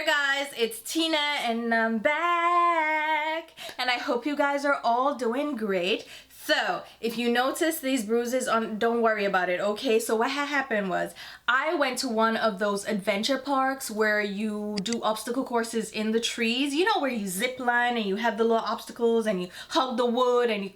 guys, it's Tina and I'm back, and I hope you guys are all doing great. So if you notice these bruises on, don't worry about it, okay? So what happened was I went to one of those adventure parks where you do obstacle courses in the trees, you know, where you zip line and you have the little obstacles and you hug the wood and you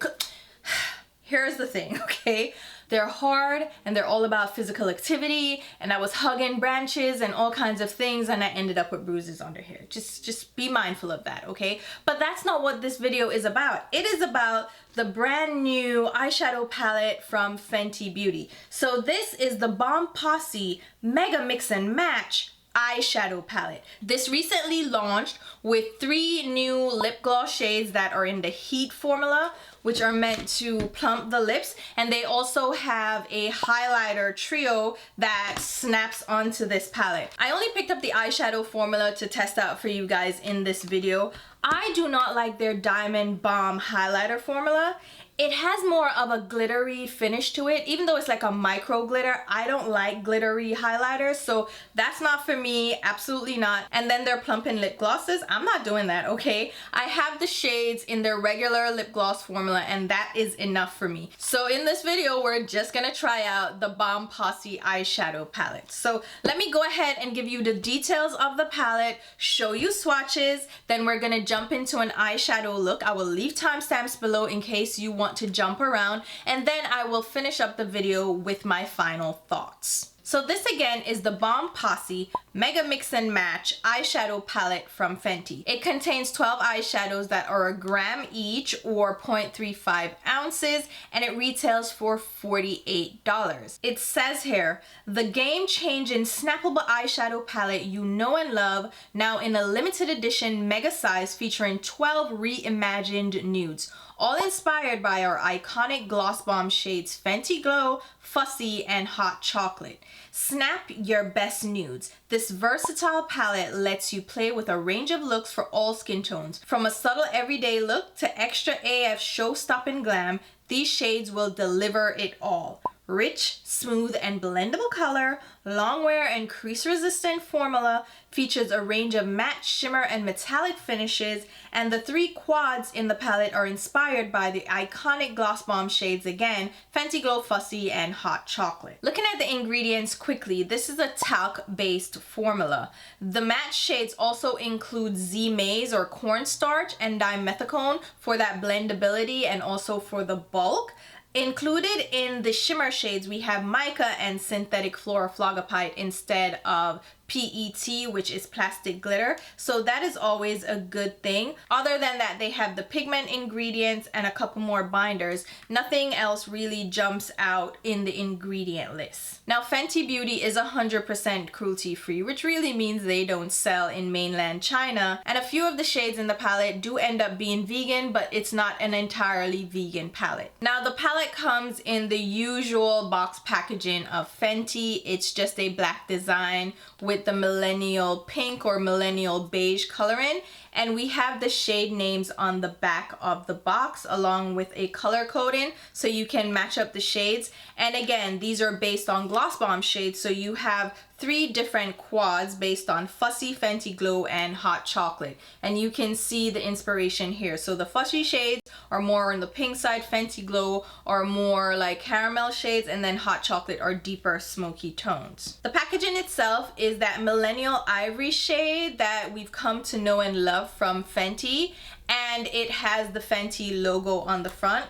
Here's the thing, okay? They're hard and they're all about physical activity, and I was hugging branches and all kinds of things, and I ended up with bruises under here. Just be mindful of that, okay? But that's not what this video is about. It is about the brand new eyeshadow palette from Fenty Beauty. So this is the Bomb Posse Mega Mix and Match eyeshadow palette. This recently launched with 3 new lip gloss shades that are in the Heat formula, which are meant to plump the lips, and they also have a highlighter trio that snaps onto this palette. I only picked up the eyeshadow formula to test out for you guys in this video. I do not like their Diamond Bomb highlighter formula. It has more of a glittery finish to it. Even though it's like a micro glitter, I don't like glittery highlighters, so that's not for me, absolutely not. And then their plumping lip glosses, I'm not doing that, okay? I have the shades in their regular lip gloss formula, and that is enough for me. So in this video, we're just gonna try out the Bomb Posse eyeshadow palette. So let me go ahead and give you the details of the palette, show you swatches, then we're gonna jump into an eyeshadow look. I will leave timestamps below in case you want to jump around, and then I will finish up the video with my final thoughts. So this again is the Bomb Posse Mega Mix and Match eyeshadow palette from Fenty. It contains 12 eyeshadows that are a gram each, or 0.35 ounces, and it retails for $48. It says here, the game-changing snappable eyeshadow palette you know and love, now in a limited edition mega size featuring 12 reimagined nudes, all inspired by our iconic gloss bomb shades Fenty Glow, Fussy, and Hot Chocolate. Snap your best nudes. This versatile palette lets you play with a range of looks for all skin tones. From a subtle everyday look to extra AF show-stopping glam, these shades will deliver it all. Rich, smooth, and blendable color, long wear and crease resistant formula, features a range of matte, shimmer, and metallic finishes, and the 3 quads in the palette are inspired by the iconic gloss bomb shades again, Fenty Glow, Fussy, and Hot Chocolate. Looking at the ingredients quickly, this is a talc-based formula. The matte shades also include Z-Maize or cornstarch and dimethicone for that blendability and also for the bulk. Included in the shimmer shades, we have mica and synthetic fluoroflogopite instead of PET, which is plastic glitter, so that is always a good thing. Other than that, they have the pigment ingredients and a couple more binders. Nothing else really jumps out in the ingredient list. Now, Fenty Beauty is 100% cruelty-free, which really means they don't sell in mainland China, and a few of the shades in the palette do end up being vegan, but it's not an entirely vegan palette. Now, the palette comes in the usual box packaging of Fenty. It's just a black design with the millennial pink or millennial beige coloring, and we have the shade names on the back of the box along with a color coding so you can match up the shades. And again, these are based on gloss bomb shades, so you have 3 different quads based on Fussy, Fenty Glow, and Hot Chocolate, and you can see the inspiration here. So the Fussy shades are more on the pink side, Fenty Glow are more like caramel shades, and then Hot Chocolate are deeper smoky tones. The packaging itself is that millennial ivory shade that we've come to know and love from Fenty, and it has the Fenty logo on the front.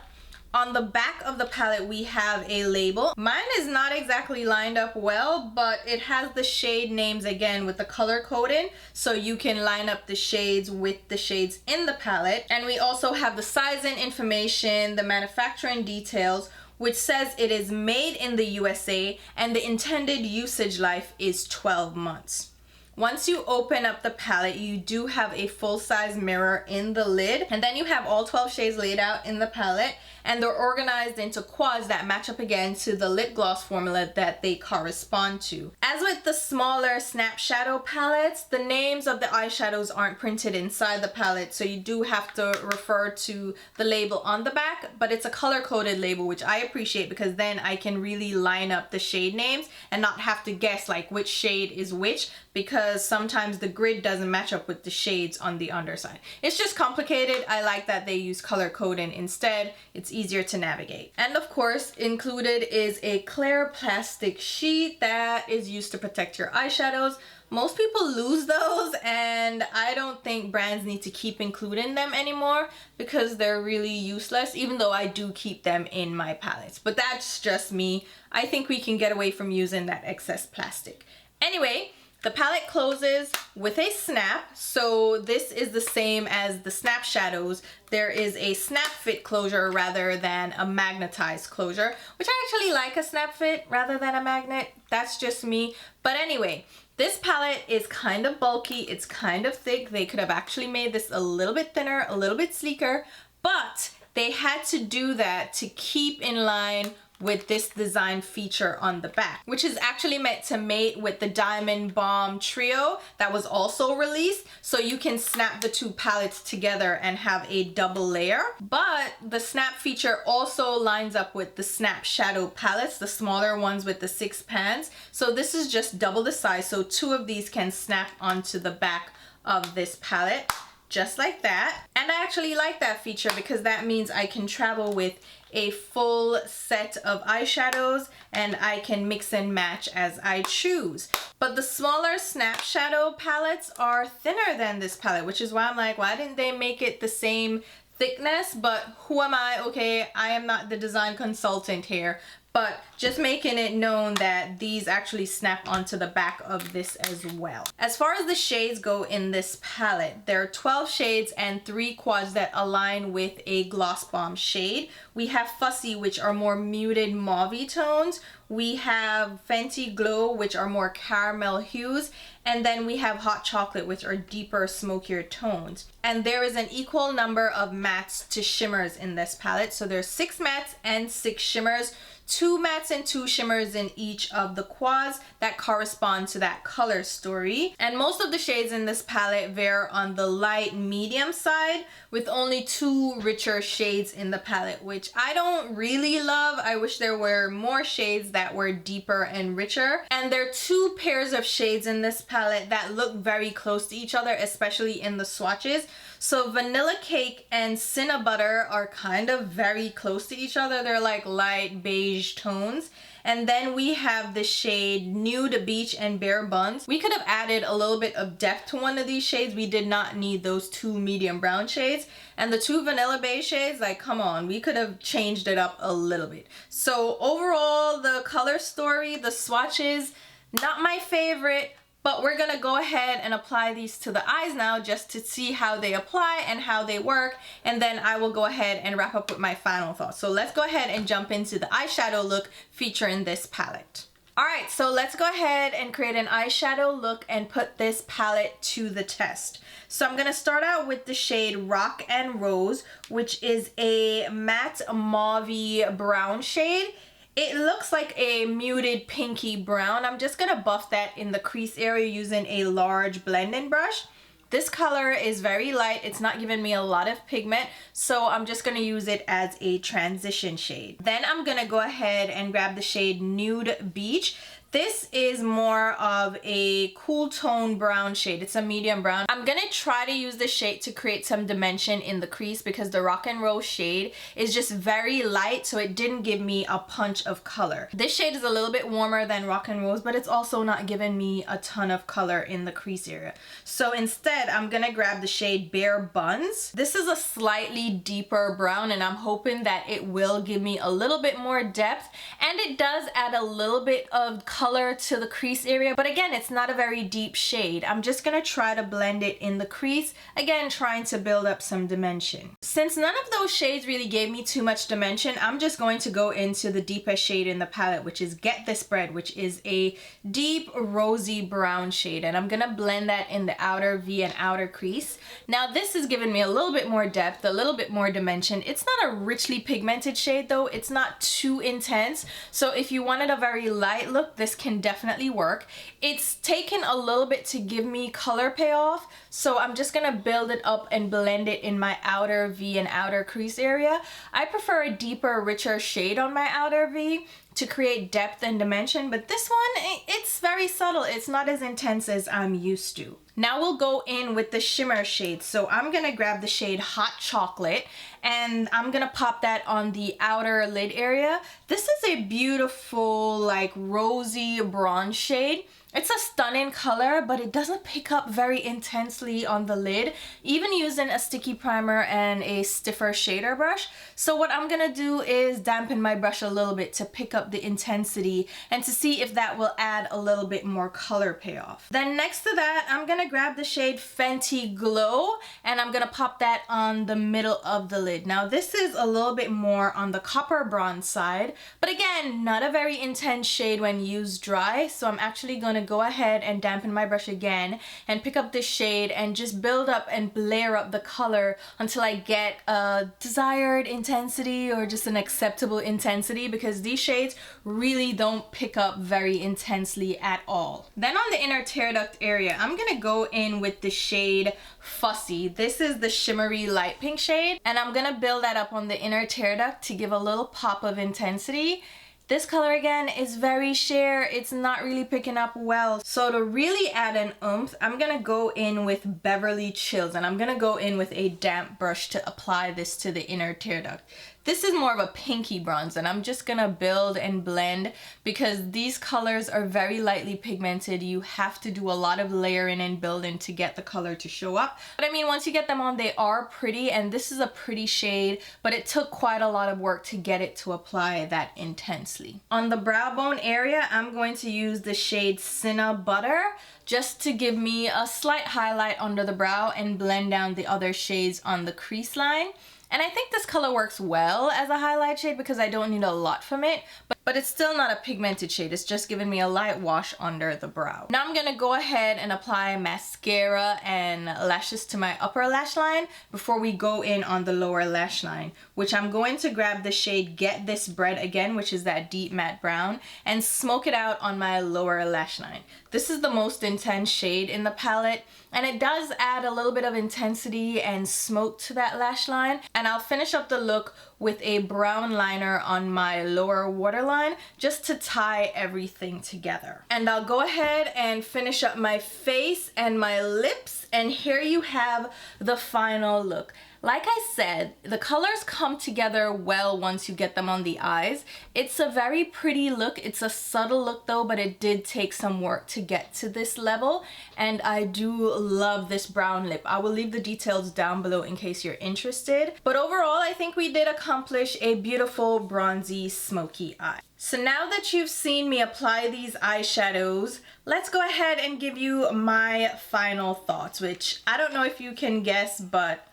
On the back of the palette, we have a label. Mine is not exactly lined up well, but it has the shade names again with the color coding, so you can line up the shades with the shades in the palette. And we also have the sizing information, the manufacturing details, which says it is made in the USA and the intended usage life is 12 months. Once you open up the palette, you do have a full-size mirror in the lid, and then you have all 12 shades laid out in the palette, and they're organized into quads that match up again to the lip gloss formula that they correspond to. As with the smaller Snap Shadow palettes, the names of the eyeshadows aren't printed inside the palette, so you do have to refer to the label on the back, but it's a color-coded label, which I appreciate because then I can really line up the shade names and not have to guess like which shade is which, because sometimes the grid doesn't match up with the shades on the underside. It's just complicated. I like that they use color coding instead. It's easier to navigate. And of course, included is a clear plastic sheet that is used to protect your eyeshadows. Most people lose those, and I don't think brands need to keep including them anymore because they're really useless, even though I do keep them in my palettes. But that's just me. I think we can get away from using that excess plastic. Anyway, the palette closes with a snap, so this is the same as the Snap Shadows. There is a snap fit closure rather than a magnetized closure, which I actually like a snap fit rather than a magnet. That's just me. But anyway, this palette is kind of bulky, it's kind of thick. They could have actually made this a little bit thinner, a little bit sleeker, but they had to do that to keep in line with this design feature on the back, which is actually meant to mate with the Diamond Bomb Trio that was also released, so you can snap the two palettes together and have a double layer. But the snap feature also lines up with the Snap Shadow palettes, the smaller ones with the 6 pans. So this is just double the size, so 2 of these can snap onto the back of this palette, just like that. And I actually like that feature because that means I can travel with a full set of eyeshadows and I can mix and match as I choose. But the smaller Snap Shadow palettes are thinner than this palette, which is why I'm like, why didn't they make it the same thickness? But who am I? Okay, I am not the design consultant here, but just making it known that these actually snap onto the back of this as well. As far as the shades go in this palette, there are 12 shades and 3 quads that align with a Gloss Bomb shade. We have Fussy, which are more muted mauve tones. We have Fenty Glow, which are more caramel hues. And then we have Hot Chocolate, which are deeper, smokier tones. And there is an equal number of mattes to shimmers in this palette. So there's 6 mattes and 6 shimmers. 2 mattes and 2 shimmers in each of the quads that correspond to that color story. And most of the shades in this palette veer on the light medium side, with only 2 richer shades in the palette, which I don't really love. I wish there were more shades that were deeper and richer. And there are 2 pairs of shades in this palette that look very close to each other, especially in the swatches. So Vanilla Cake and Cinnabutter are kind of very close to each other. They're like light beige tones. And then we have the shade Nude Beach and Bare Buns. We could have added a little bit of depth to one of these shades. We did not need those 2 medium brown shades. And the 2 vanilla beige shades, like, come on, we could have changed it up a little bit. So overall, the color story, the swatches, not my favorite. But we're gonna go ahead and apply these to the eyes now just to see how they apply and how they work, and then I will go ahead and wrap up with my final thoughts. So let's go ahead and jump into the eyeshadow look featuring this palette. Alright, so let's go ahead and create an eyeshadow look and put this palette to the test. So I'm gonna start out with the shade Rock and Rose, which is a matte mauve brown shade. It looks like a muted pinky brown. I'm just gonna buff that in the crease area using a large blending brush. This color is very light. It's not giving me a lot of pigment, so I'm just gonna use it as a transition shade. Then I'm gonna go ahead and grab the shade Nude Beach. This is more of a cool tone brown shade. It's a medium brown. I'm gonna try to use this shade to create some dimension in the crease because the Rock and Roll shade is just very light, so it didn't give me a punch of color. This shade is a little bit warmer than Rock and Rose, but it's also not giving me a ton of color in the crease area. So instead, I'm gonna grab the shade Bare Buns. This is a slightly deeper brown, and I'm hoping that it will give me a little bit more depth, and it does add a little bit of color color to the crease area, but again, it's not a very deep shade. I'm just gonna try to blend it in the crease, again, trying to build up some dimension. Since none of those shades really gave me too much dimension, I'm just going to go into the deepest shade in the palette, which is Get This Bread, which is a deep rosy brown shade, and I'm gonna blend that in the outer V and outer crease. Now this is giving me a little bit more depth, a little bit more dimension. It's not a richly pigmented shade though, it's not too intense, so if you wanted a very light look, this can definitely work. It's taken a little bit to give me color payoff, so I'm just gonna build it up and blend it in my outer V and outer crease area. I prefer a deeper, richer shade on my outer V to create depth and dimension, but this one, it's very subtle. It's not as intense as I'm used to. Now we'll go in with the shimmer shade. So I'm gonna grab the shade Hot Chocolate and I'm gonna pop that on the outer lid area. This is a beautiful, like rosy bronze shade. It's a stunning color, but it doesn't pick up very intensely on the lid, even using a sticky primer and a stiffer shader brush. So what I'm gonna do is dampen my brush a little bit to pick up the intensity and to see if that will add a little bit more color payoff. Then next to that, I'm gonna grab the shade Fenty Glow and I'm gonna pop that on the middle of the lid. Now this is a little bit more on the copper bronze side, but again, not a very intense shade when used dry, so I'm actually gonna go ahead and dampen my brush again and pick up this shade and just build up and layer up the color until I get a desired intensity or just an acceptable intensity, because these shades really don't pick up very intensely at all. Then on the inner tear duct area, I'm gonna go in with the shade Fussy. This is the shimmery light pink shade, and I'm gonna build that up on the inner tear duct to give a little pop of intensity. This color again is very sheer, it's not really picking up well. So to really add an oomph, I'm gonna go in with Beverly Chills and I'm gonna go in with a damp brush to apply this to the inner tear duct. This is more of a pinky bronze and I'm just gonna build and blend because these colors are very lightly pigmented. You have to do a lot of layering and building to get the color to show up. But I mean, once you get them on, they are pretty, and this is a pretty shade, but it took quite a lot of work to get it to apply that intensely. On the brow bone area, I'm going to use the shade Cinna Butter just to give me a slight highlight under the brow and blend down the other shades on the crease line. And I think this color works well as a highlight shade because I don't need a lot from it, but it's still not a pigmented shade. It's just giving me a light wash under the brow. Now I'm gonna go ahead and apply mascara and lashes to my upper lash line before we go in on the lower lash line, which I'm going to grab the shade Get This Bread again, which is that deep matte brown, and smoke it out on my lower lash line. This is the most intense shade in the palette, and it does add a little bit of intensity and smoke to that lash line. And I'll finish up the look with a brown liner on my lower waterline just to tie everything together. And I'll go ahead and finish up my face and my lips, and here you have the final look. Like I said, the colors come together well once you get them on the eyes. It's a very pretty look. It's a subtle look though, but it did take some work to get to this level. And I do love this brown lip. I will leave the details down below in case you're interested. But overall, I think we did accomplish a beautiful bronzy smoky eye. So now that you've seen me apply these eyeshadows, let's go ahead and give you my final thoughts, which I don't know if you can guess, but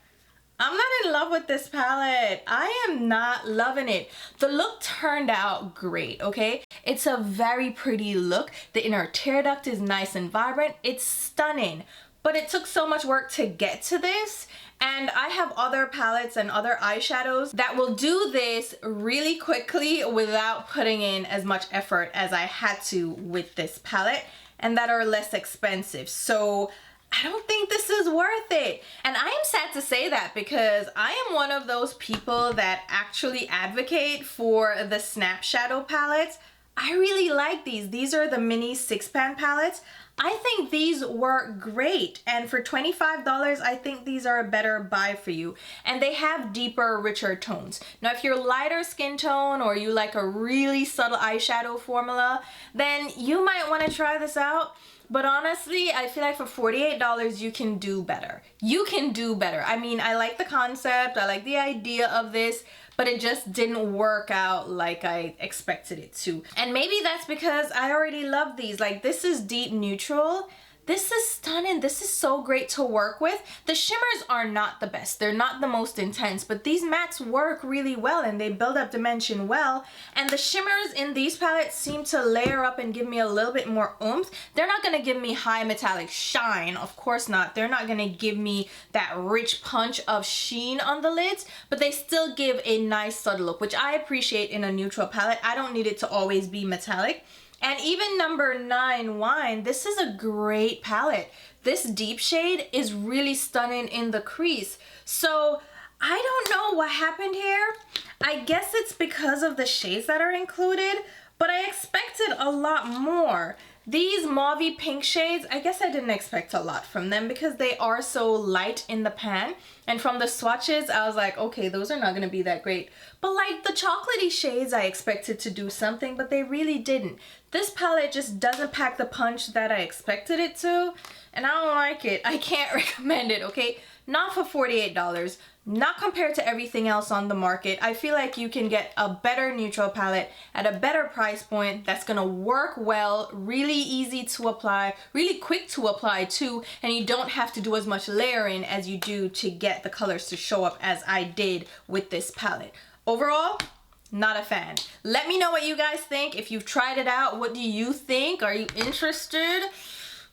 I'm not in love with this palette. I am not loving it. The look turned out great, okay? It's a very pretty look. The inner tear duct is nice and vibrant. It's stunning, but it took so much work to get to this. And I have other palettes and other eyeshadows that will do this really quickly without putting in as much effort as I had to with this palette, and that are less expensive. So I don't think this is worth it. And I am sad to say that because I am one of those people that actually advocate for the Snap Shadow palettes. I really like these. These are the mini 6-pan palettes. I think these work great, and for $25, I think these are a better buy for you. And they have deeper, richer tones. Now, if you're lighter skin tone or you like a really subtle eyeshadow formula, then you might want to try this out. But honestly, I feel like for $48, you can do better. You can do better. I mean, I like the concept, I like the idea of this, but it just didn't work out like I expected it to. And maybe that's because I already love these. Like, this is deep neutral. This is stunning. This is so great to work with. The shimmers are not the best. They're not the most intense, but these mattes work really well and they build up dimension well. And the shimmers in these palettes seem to layer up and give me a little bit more oomph. They're not gonna give me high metallic shine, of course not. They're not gonna give me that rich punch of sheen on the lids, but they still give a nice subtle look, which I appreciate in a neutral palette. I don't need it to always be metallic. And even number 9 Wine, this is a great palette. This deep shade is really stunning in the crease. So I don't know what happened here. I guess it's because of the shades that are included, but I expected a lot more. These mauvey pink shades, I guess I didn't expect a lot from them because they are so light in the pan. And from the swatches, I was like, okay, those are not gonna be that great. But like the chocolatey shades, I expected to do something, but they really didn't. This palette just doesn't pack the punch that I expected it to, and I don't like it. I can't recommend it, okay? Not for $48. Not compared to everything else on the market. I feel like you can get a better neutral palette at a better price point that's gonna work well, really easy to apply, really quick to apply too, and you don't have to do as much layering as you do to get the colors to show up as I did with this palette. Overall, not a fan. Let me know what you guys think. If you've tried it out, what do you think? Are you interested?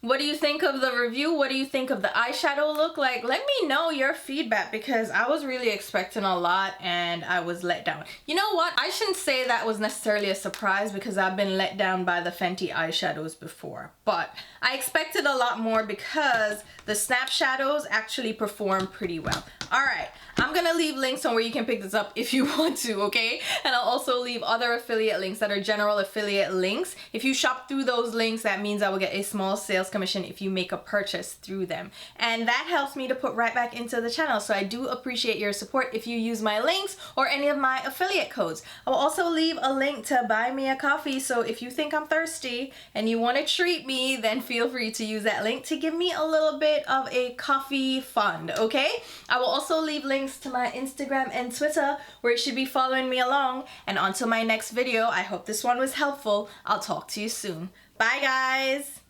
What do you think of the review? What do you think of the eyeshadow look? Like, let me know your feedback because I was really expecting a lot and I was let down. You know what? I shouldn't say that was necessarily a surprise because I've been let down by the Fenty eyeshadows before. But I expected a lot more because the snap shadows actually perform pretty well. Alright, I'm gonna leave links on where you can pick this up if you want to, okay? And I'll also leave other affiliate links that are general affiliate links. If you shop through those links, that means I will get a small sales commission if you make a purchase through them. And that helps me to put right back into the channel. So I do appreciate your support if you use my links or any of my affiliate codes. I'll also leave a link to buy me a coffee. So if you think I'm thirsty and you want to treat me, then feel free to use that link to give me a little bit of a coffee fund, okay? I will also leave links to my Instagram and Twitter where you should be following me along. And until my next video, I hope this one was helpful. I'll talk to you soon. Bye guys!